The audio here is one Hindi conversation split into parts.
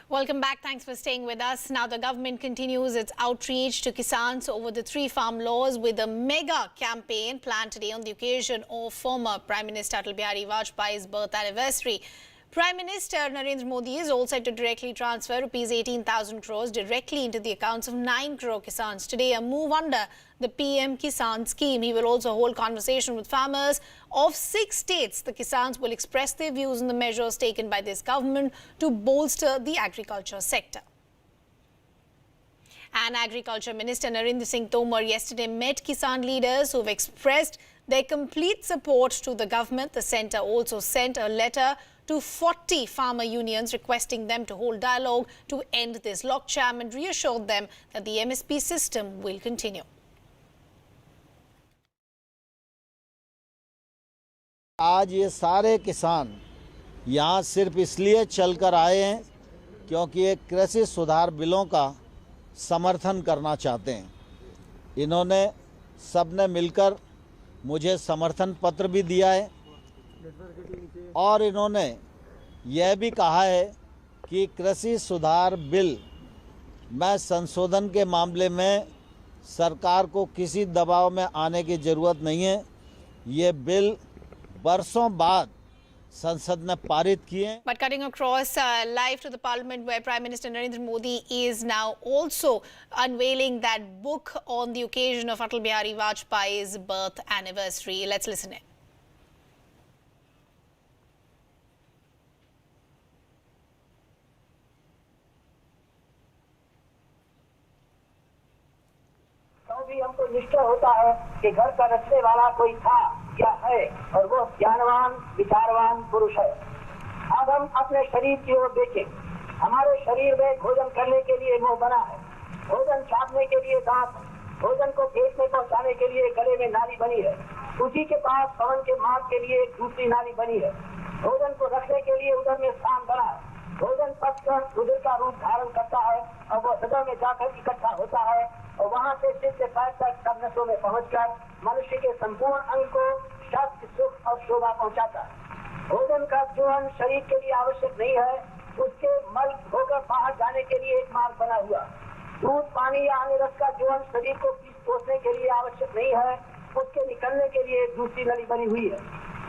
Welcome back. Thanks for staying with us. Now, the government continues its outreach to Kisans over the 3 farm laws with a mega campaign planned today on the occasion of former Prime Minister Atal Bihari Vajpayee's birth anniversary. Prime Minister Narendra Modi is all set to directly transfer Rs 18,000 crores directly into the accounts of 9 crore Kisans today, a move under the PM Kisan scheme. He will also hold conversation with farmers of 6 states. The Kisans will express their views on the measures taken by this government to bolster the agriculture sector. And Agriculture Minister Narendra Singh Tomar yesterday met Kisan leaders who have expressed their complete support to the government. The centre also sent a letter to 40 farmer unions requesting them to hold dialogue to end this logjam and reassured them that the MSP system will continue. आज ये सारे किसान यहाँ सिर्फ इसलिए चलकर आए हैं क्योंकि ये कृषि सुधार बिलों का समर्थन करना चाहते हैं। इन्होंने सबने मिलकर मुझे समर्थन पत्र भी दिया है और इन्होंने यह भी कहा है कि कृषि सुधार बिल में संशोधन के मामले में सरकार को किसी दबाव में आने की ज़रूरत नहीं है। ये बिल वर्षों बाद संसद ने पारित किए। But cutting across live to the Parliament, where Prime Minister Narendra Modi is now also unveiling that book on the occasion of Atal Bihari Vajpayee's birth anniversary. Let's listen in. भी हमको निश्चय होता है कि घर का रखने वाला कोई था या है और वो ज्ञानवान विचारवान पुरुष है। अब हम अपने शरीर की ओर देखें। हमारे शरीर में भोजन करने के लिए मुंह बना है, भोजन चाटने के लिए दांत, भोजन को पेट में पहुंचाने के लिए गले में नाली बनी है, उसी के पास पवन के मार्ग के लिए एक दूसरी नाली बनी है। भोजन को रखने के लिए उधर में स्थान बना है। भोजन पचकर उधर का रूप धारण करता है और वो हृदय में जाकर इकट्ठा होता है और वहाँ से सिर से पैर तक सब नसों में पहुंचकर मनुष्य के संपूर्ण अंग को शक्ति, सुख और शोभा पहुंचाता है। भोजन का सेवन शरीर के लिए आवश्यक नहीं है, उसके मल होकर बाहर जाने के लिए एक मार्ग बना हुआ। दूध, पानी या अन्य रस का सेवन शरीर को पोषने के लिए आवश्यक नहीं है, उसके निकलने के लिए दूसरी नली बनी हुई है।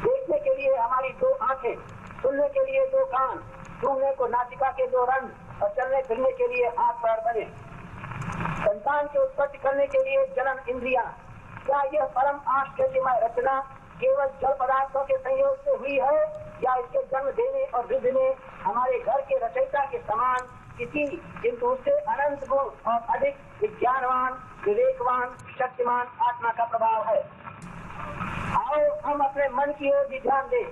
देखने के लिए हमारी 2 आंखें, सुनने के लिए 2 कान, सूंघने को नासिका के 2 रंग और चलने फिरने के लिए हाथ पैर बने। संतान की उत्पत्ति करने के लिए जन्म इंद्रियां। क्या यह परम आश्चर्यमय रचना केवल जल पदार्थों के संयोग से हुई है या इसके जन्म देने और वृद्धि में हमारे घर के रचयिता के समान किसी किंतु उससे अनंत गुण और अधिक विज्ञानवान, विवेकवान, शक्तिमान आत्मा का प्रभाव है। आओ हम अपने मन की ओर भी ध्यान दें।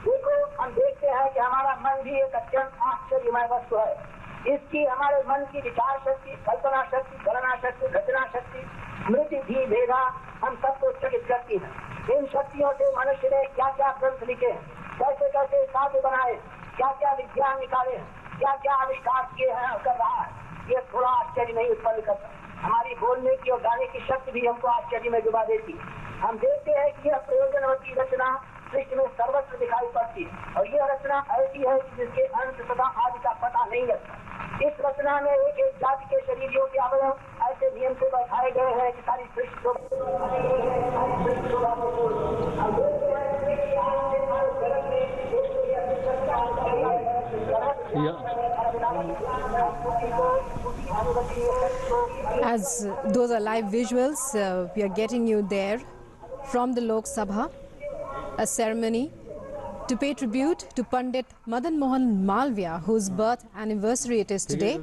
देखो, हम देखते हैं कि हमारा मन भी एक अत्यंत आश्चर्यमय वस्तु है। इसकी हमारे मन की विचार शक्ति, कल्पना शक्ति, गणना शक्ति, रचना शक्ति, स्मृति भी भेदा हम सबको चकित करती है। इन शक्तियों से मनुष्य ने क्या क्या ग्रंथ लिखे, कैसे कैसे काव्य बनाए, क्या क्या विज्ञान निकाले, क्या क्या आविष्कार किए हैं और कर रहा है। ये थोड़ा आश्चर्य नहीं उत्पन्न करता। हमारी बोलने की और गाने की शक्ति भी हमको आश्चर्य में डुबा देती। हम देखते हैं कि यह प्रयोजनवती रचना सृष्टि में सर्वत्र दिखाई पड़ती है और यह रचना ऐसी है जिसके अंत तथा आदि का पता नहीं लगता। इस रचना में एक एक जाति के शरीरों के अवयव ऐसे नियम से बैठाए गए हैं कि सारी सृष्टि As those are live visuals, we are getting you there from the Lok Sabha, a ceremony to pay tribute to Pandit Madan Mohan Malviya, whose birth anniversary it is today.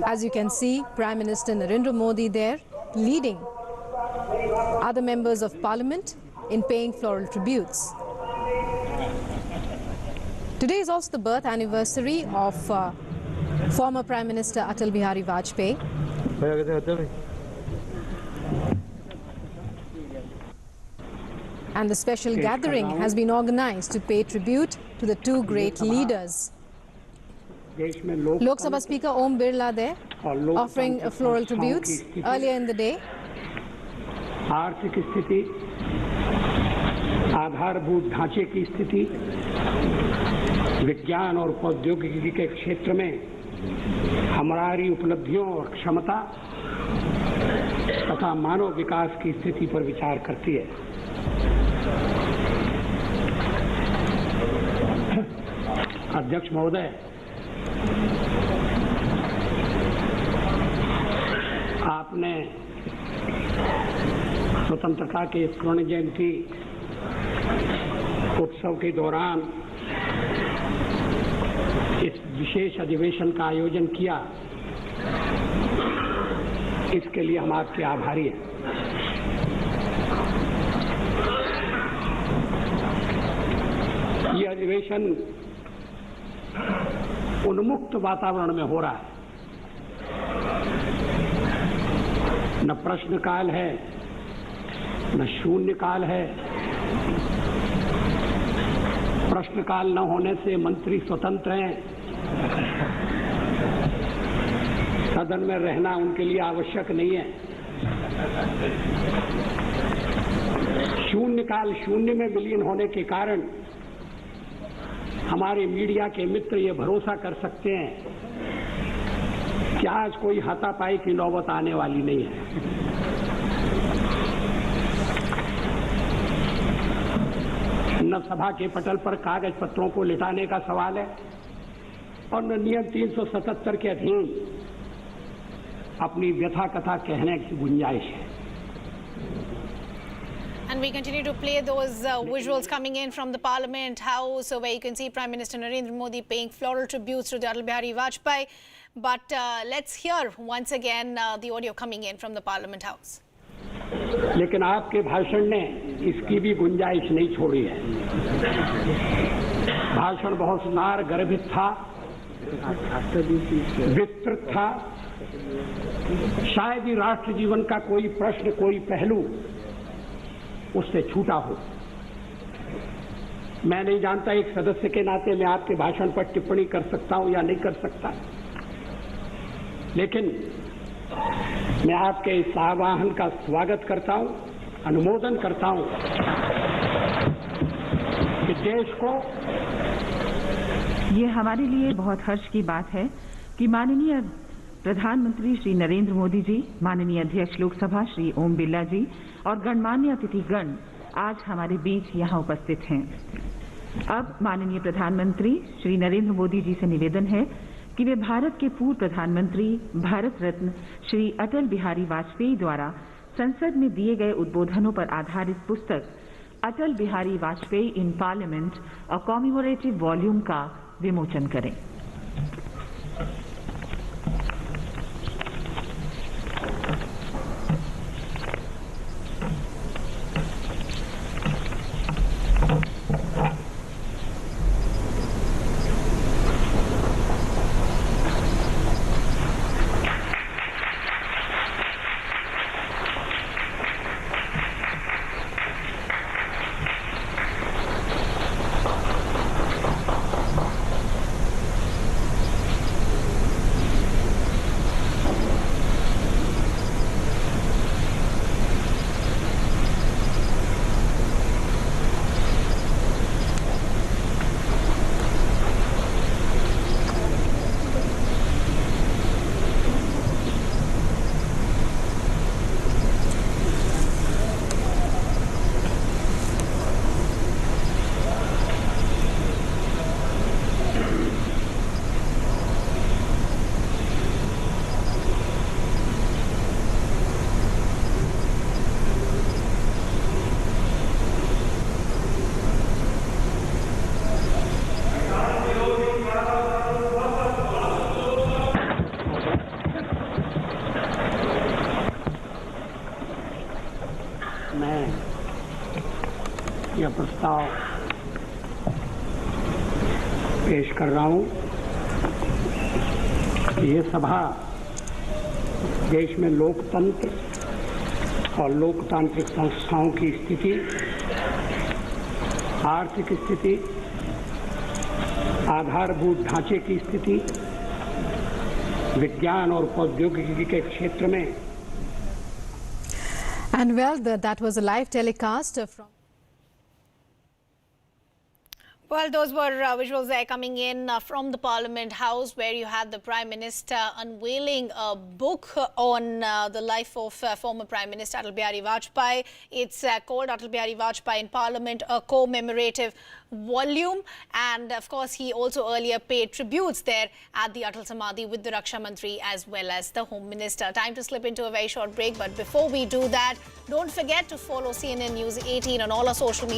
As you can see, Prime Minister Narendra Modi there leading other members of Parliament in paying floral tributes. Today is also the birth anniversary of former Prime Minister Atal Bihari Vajpayee. And the special gathering has been organized to pay tribute to the 2 great leaders. Lok Sabha Speaker Om Birla there offering floral tributes earlier in the day. आर्थिक स्थिति, आधारभूत ढांचे की स्थिति, विज्ञान और प्रौद्योगिकी के क्षेत्र में हमारी उपलब्धियों और क्षमता तथा मानव विकास की स्थिति पर विचार करती है। अध्यक्ष महोदय, आपने स्वतंत्रता के स्वर्ण जयंती उत्सव के दौरान इस विशेष अधिवेशन का आयोजन किया, इसके लिए हम आपके आभारी हैं। ये अधिवेशन उन्मुक्त वातावरण में हो रहा है। न प्रश्नकाल है, न शून्यकाल है। प्रश्नकाल न होने से मंत्री स्वतंत्र हैं, सदन में रहना उनके लिए आवश्यक नहीं है। शून्यकाल शून्य में विलीन होने के कारण हमारे मीडिया के मित्र ये भरोसा कर सकते हैं कि आज कोई हाथापाई की नौबत आने वाली नहीं है। न सभा के पटल पर कागज पत्रों को लिटाने का सवाल है और न नियम 377 के अधीन अपनी व्यथा कथा कहने की गुंजाइश है। And we continue to play those visuals coming in from the Parliament House, where you can see Prime Minister Narendra Modi paying floral tributes to Atal Bihari Vajpayee. But let's hear once again the audio coming in from the Parliament House. लेकिन आपके भाषण ने इसकी भी गुंजाइश नहीं छोड़ी है। भाषण बहुत सुंदर गर्भित था, विस्तृत था। शायद ही राष्ट्र जीवन का कोई प्रश्न, कोई पहलू उससे छूटा हो। मैं नहीं जानता, एक सदस्य के नाते मैं आपके भाषण पर टिप्पणी कर सकता हूं या नहीं कर सकता, लेकिन मैं आपके इस आह्वान का स्वागत करता हूं, अनुमोदन करता हूं कि देश को, ये हमारे लिए बहुत हर्ष की बात है कि माननीय प्रधानमंत्री श्री नरेंद्र मोदी जी, माननीय अध्यक्ष लोकसभा श्री ओम बिरला जी और गणमान्य अतिथिगण आज हमारे बीच यहाँ उपस्थित हैं। अब माननीय प्रधानमंत्री श्री नरेंद्र मोदी जी से निवेदन है कि वे भारत के पूर्व प्रधानमंत्री भारत रत्न श्री अटल बिहारी वाजपेयी द्वारा संसद में दिए गए उद्बोधनों पर आधारित पुस्तक Atal Bihari Vajpayee in parliament a commemorative volume का विमोचन करें। यह प्रस्ताव पेश कर रहा हूं कि ये सभा देश में लोकतंत्र और लोकतांत्रिक संस्थाओं की स्थिति, आर्थिक स्थिति, आधारभूत ढांचे की स्थिति, विज्ञान और प्रौद्योगिकी के क्षेत्र में। And well, that was a live telecast from Well, those were visuals there coming in from the Parliament House, where you had the Prime Minister unveiling a book on the life of former Prime Minister Atal Bihari Vajpayee. It's called Atal Bihari Vajpayee in Parliament, a commemorative volume. And of course, he also earlier paid tributes there at the Atal Samadhi with the Raksha Mantri as well as the Home Minister. Time to slip into a very short break. But before we do that, don't forget to follow CNN News 18 on all our social media